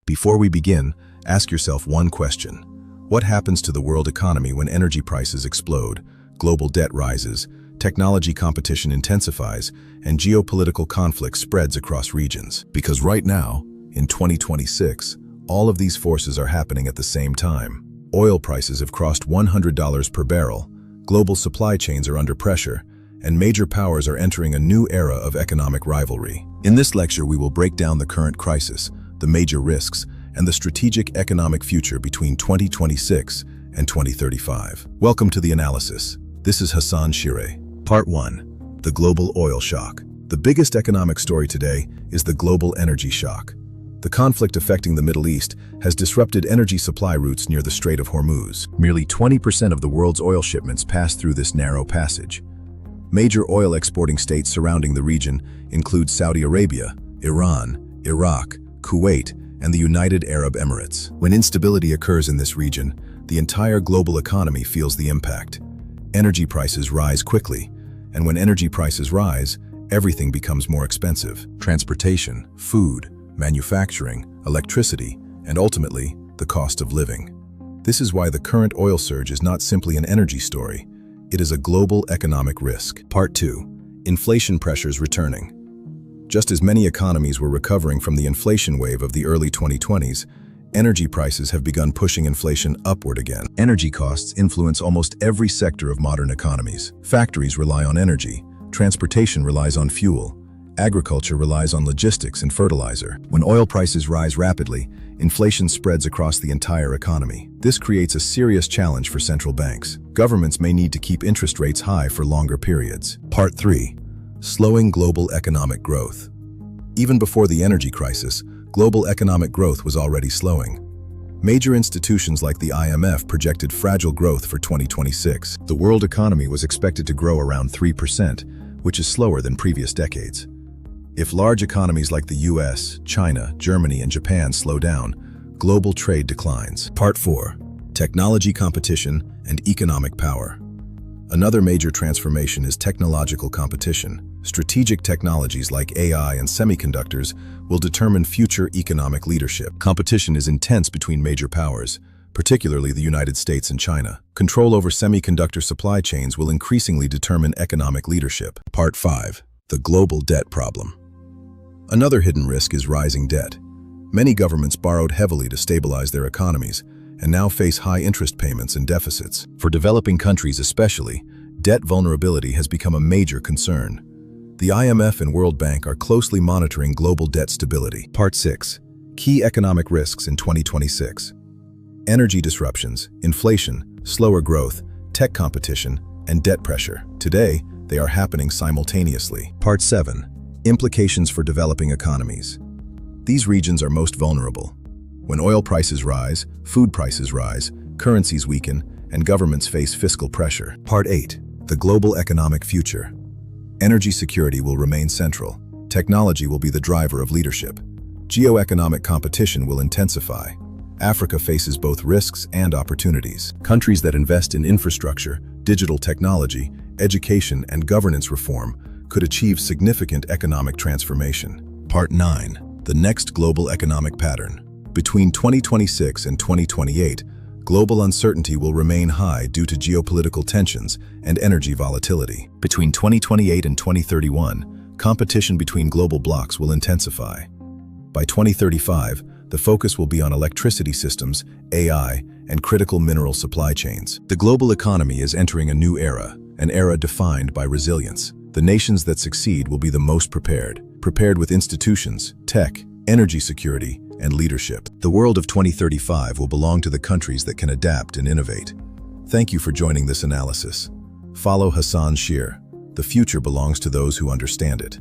Before we begin, ask yourself one question. What happens to the world economy when energy prices explode, global debt rises, technology competition intensifies, and geopolitical conflict spreads across regions? Because right now, in 2026, all of these forces are happening at the same time. Oil prices have crossed $100 per barrel, global supply chains are under pressure, and major powers are entering a new era of economic rivalry. In this lecture, we will break down the current crisis, the major risks, and the strategic economic future between 2026 and 2035. Welcome to the analysis. This is Hassan-Shire. Part 1. The Global Oil Shock. The biggest economic story today is the global energy shock. The conflict affecting the Middle East has disrupted energy supply routes near the Strait of Hormuz. Merely 20% of the world's oil shipments pass through this narrow passage. Major oil exporting states surrounding the region include Saudi Arabia, Iran, Iraq, Kuwait, and the United Arab Emirates. When instability occurs in this region, the entire global economy feels the impact. Energy prices rise quickly, and when energy prices rise, everything becomes more expensive. Transportation, food, manufacturing, electricity, and ultimately, the cost of living. This is why the current oil surge is not simply an energy story. It is a global economic risk. Part 2. Inflation pressures returning. Just as many economies were recovering from the inflation wave of the early 2020s, energy prices have begun pushing inflation upward again. Energy costs influence almost every sector of modern economies. Factories rely on energy, transportation relies on fuel, agriculture relies on logistics and fertilizer. When oil prices rise rapidly, inflation spreads across the entire economy. This creates a serious challenge for central banks. Governments may need to keep interest rates high for longer periods. Part 3. Slowing global economic growth. Even before the energy crisis, global economic growth was already slowing. Major institutions like the IMF projected fragile growth for 2026. The world economy was expected to grow around 3%, which is slower than previous decades. If large economies like the US, China, Germany, and Japan slow down, global trade declines. Part 4. Technology competition and economic power. Another major transformation is technological competition. Strategic technologies like AI and semiconductors will determine future economic leadership. Competition is intense between major powers, particularly the United States and China. Control over semiconductor supply chains will increasingly determine economic leadership. Part 5. The global debt problem. Another hidden risk is rising debt. Many governments borrowed heavily to stabilize their economies and now face high interest payments and deficits. For developing countries especially, debt vulnerability has become a major concern. The IMF and World Bank are closely monitoring global debt stability. Part 6. Key economic risks in 2026. Energy disruptions, inflation, slower growth, tech competition, and debt pressure. Today, they are happening simultaneously. Part 7. Implications for developing economies. These regions are most vulnerable. When oil prices rise, food prices rise, currencies weaken, and governments face fiscal pressure. Part 8. The global economic future. Energy security will remain central. Technology will be the driver of leadership. Geoeconomic competition will intensify. Africa faces both risks and opportunities. Countries that invest in infrastructure, digital technology, education, and governance reform could achieve significant economic transformation. Part 9. The next global economic pattern. Between 2026 and 2028, global uncertainty will remain high due to geopolitical tensions and energy volatility. Between 2028 and 2031, competition between global blocs will intensify. By 2035, the focus will be on electricity systems, AI, and critical mineral supply chains. The global economy is entering a new era, an era defined by resilience. The nations that succeed will be the most prepared with institutions, tech, energy security, and leadership. The world of 2035 will belong to the countries that can adapt and innovate. Thank you for joining this analysis. Follow Hassan-Shire. The future belongs to those who understand it.